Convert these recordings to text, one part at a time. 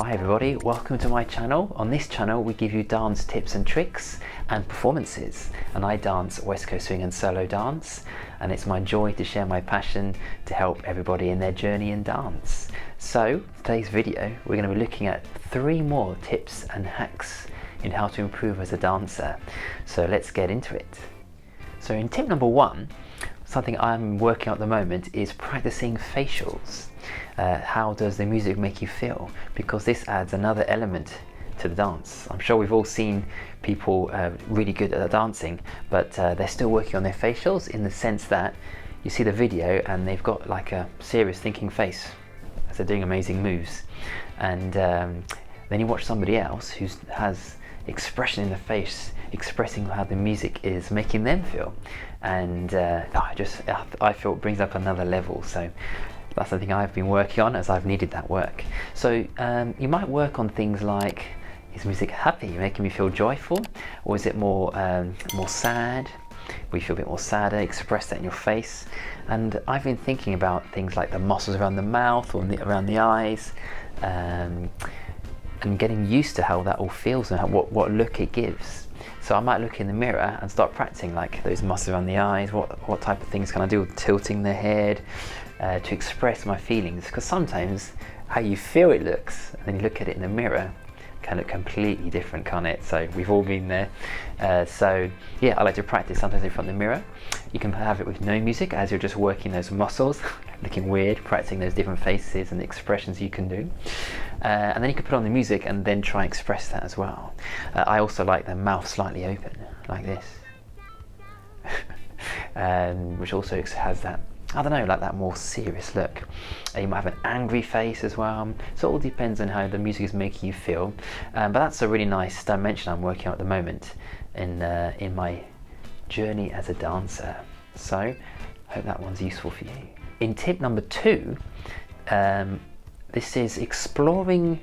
Hi everybody, welcome to my channel. On this channel we give you dance tips and tricks and performances, and I dance West Coast swing and solo dance, and it's my joy to share my passion to help everybody in their journey in dance. So today's video we're going to be looking at 3 more tips and hacks in how to improve as a dancer. So let's get into it. So in tip number 1, something I'm working on at the moment is practicing facials. How does the music make you feel? Because this adds another element to the dance. I'm sure we've all seen people really good at dancing, but they're still working on their facials, in the sense that you see the video and they've got like a serious thinking face as they're doing amazing moves, and then you watch somebody else who has expression in the face, expressing how the music is making them feel, and I feel it brings up another level. So that's something I've been working on, as I've needed that work. So you might work on things like, is music happy, making me feel joyful, or is it more sad? We feel a bit more sadder, express that in your face. And I've been thinking about things like the muscles around the mouth or around the eyes, and getting used to how that all feels and what look it gives. So I might look in the mirror and start practicing like those muscles around the eyes, what type of things can I do with tilting the head to express my feelings, because sometimes how you feel it looks and then you look at it in the mirror can look completely different, can't it? So we've all been there. So yeah, I like to practice sometimes in front of the mirror. You can have it with no music, as you're just working those muscles, looking weird, practicing those different faces and the expressions you can do. And then you can put on the music and then try and express that as well. I also like the mouth slightly open, like this, which also has that, I don't know, like that more serious look. You might have an angry face as well. So it all depends on how the music is making you feel. But that's a really nice dimension I'm working on at the moment in my journey as a dancer. So I hope that one's useful for you. In tip number 2, this is exploring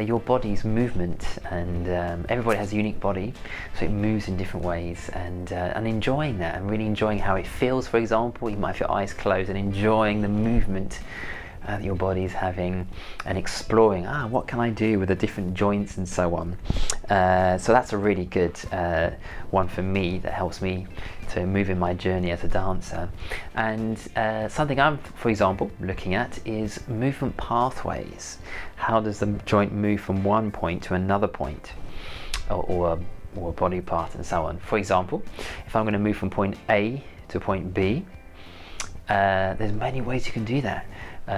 your body's movement, and everybody has a unique body, so it moves in different ways, and enjoying that, and really enjoying how it feels. For example, you might have your eyes closed and enjoying the movement that your body is having, and exploring, what can I do with the different joints and so on. So that's a really good one for me, that helps me to move in my journey as a dancer. And something I'm, for example, looking at is movement pathways. How does the joint move from one point to another point, or a body part, and so on. For example, if I'm going to move from point A to point B, there's many ways you can do that.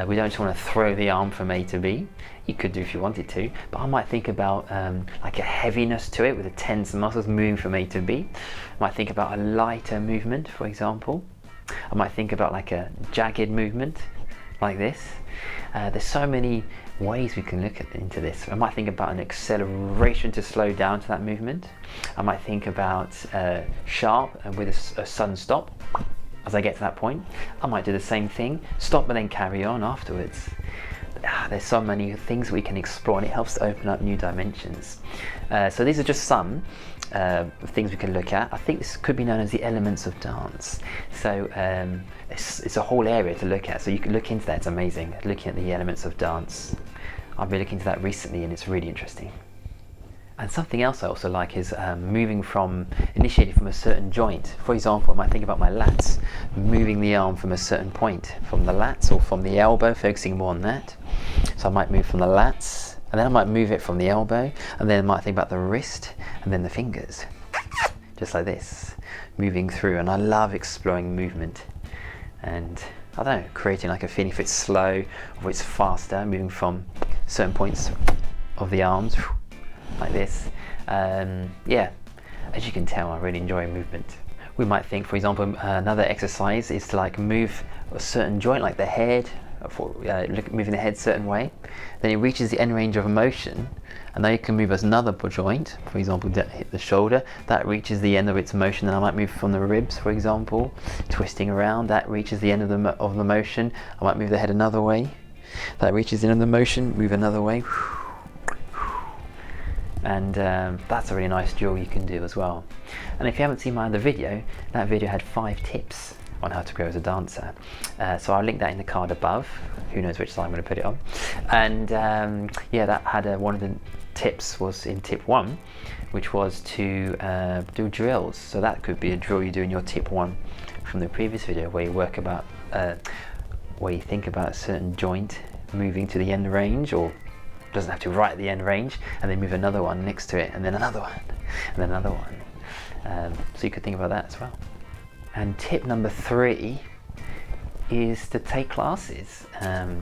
We don't just want to throw the arm from A to B. You could do if you wanted to, but I might think about like a heaviness to it with the tense muscles moving from A to B. I might think about a lighter movement, for example. I might think about like a jagged movement, like this. There's so many ways we can look into this. I might think about an acceleration to slow down to that movement. I might think about sharp and with a sudden stop as I get to that point. I might do the same thing, stop and then carry on afterwards. There's so many things we can explore, and it helps to open up new dimensions. So these are just some things we can look at. I think this could be known as the elements of dance. So it's a whole area to look at, so you can look into that. It's amazing, looking at the elements of dance. I've been looking into that recently, and it's really interesting. And something else I also like is initiating from a certain joint. For example, I might think about my lats, moving the arm from a certain point, from the lats or from the elbow, focusing more on that. So I might move from the lats, and then I might move it from the elbow, and then I might think about the wrist, and then the fingers, just like this, moving through. And I love exploring movement, and I don't know, creating like a feeling, if it's slow or it's faster, moving from certain points of the arms, like this. Yeah, as you can tell, I really enjoy movement. We might think, for example, another exercise is to like move a certain joint, like the head, moving the head a certain way. Then it reaches the end range of motion, and then you can move another joint, for example, hit the shoulder, that reaches the end of its motion. And I might move from the ribs, for example, twisting around, that reaches the end of the motion. I might move the head another way, that reaches the end of the motion, move another way. And that's a really nice drill you can do as well. And if you haven't seen my other video, that video had 5 tips on how to grow as a dancer. So I'll link that in the card above. Who knows which side I'm going to put it on. And yeah, that had one of the tips was in tip 1, which was to do drills. So that could be a drill you do in your tip 1 from the previous video, where you work about where you think about a certain joint moving to the end range, or doesn't have to right at the end range, and then move another one next to it, and then another one, and then another one. So you could think about that as well. And tip number 3 is to take classes,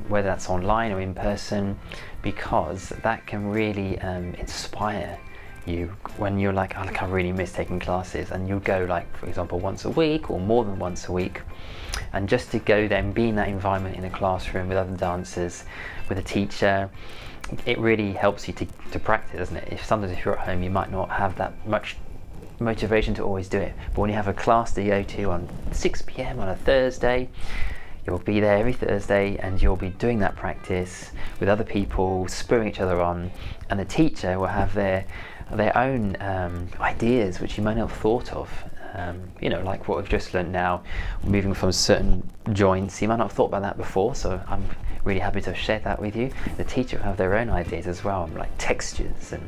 whether that's online or in person, because that can really inspire you when you're like, oh look, I really miss taking classes, and you'll go like, for example, once a week or more than once a week, and just to go there and be in that environment in a classroom with other dancers, with a teacher, it really helps you to practice, doesn't it? Sometimes if you're at home you might not have that much motivation to always do it, but when you have a class to go to on 6 p.m. on a Thursday, you'll be there every Thursday and you'll be doing that practice with other people, spurring each other on, and the teacher will have their own ideas which you might not have thought of. You know, like what we've just learned now, moving from certain joints, you might not have thought about that before, so I'm really happy to have shared that with you. The teacher will have their own ideas as well, like textures and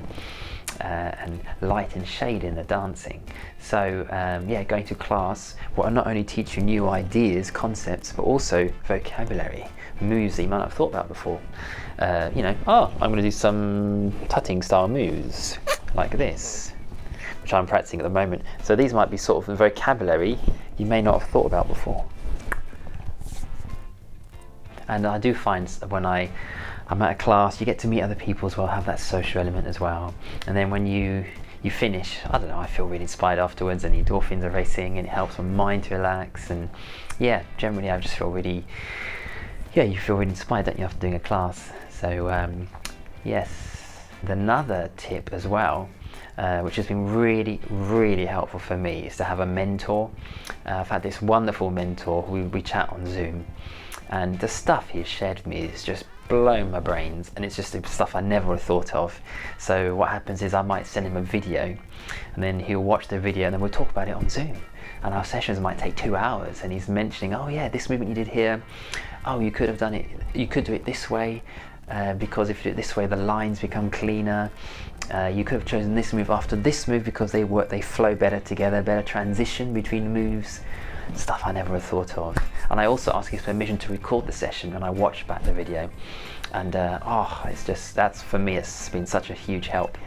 light and shade in the dancing. So yeah, going to class will not only teach you new ideas, concepts, but also vocabulary, moves that you might not have thought about before. You know, oh, I'm going to do some tutting style moves like this, which I'm practicing at the moment. So these might be sort of vocabulary you may not have thought about before. And I do find when I'm at a class, you get to meet other people as well, have that social element as well. And then when you finish, I don't know, I feel really inspired afterwards, and the endorphins are racing, and it helps my mind to relax. And yeah, generally I just feel really, yeah, you feel really inspired, don't you, after doing a class. So yes, another tip as well, which has been really, really helpful for me, is to have a mentor. I've had this wonderful mentor. We chat on Zoom, and the stuff he's shared with me is just blown my brains, and it's just stuff I never would have thought of. So what happens is I might send him a video, and then he'll watch the video, and then we'll talk about it on Zoom. And our sessions might take 2 hours, and he's mentioning, oh yeah, this movement you did here, oh, you could have done it, you could do it this way, because if you do it this way, the lines become cleaner. You could have chosen this move after this move because they flow better together, better transition between moves. Stuff I never have thought of. And I also ask his permission to record the session, and I watch back the video. And oh, it's just, that's, for me, it's been such a huge help.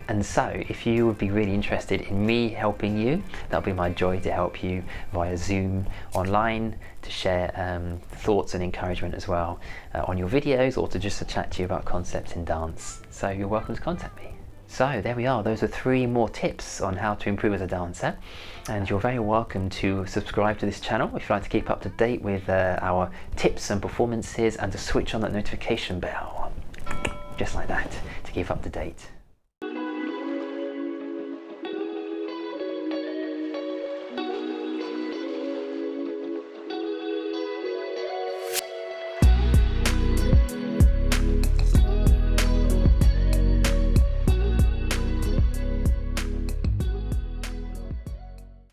And so if you would be really interested in me helping you, that'll be my joy to help you via Zoom online, to share thoughts and encouragement as well on your videos, or to just to chat to you about concepts in dance. So you're welcome to contact me. So there we are, those are 3 more tips on how to improve as a dancer, and you're very welcome to subscribe to this channel if you'd like to keep up to date with our tips and performances, and to switch on that notification bell, just like that, to keep up to date.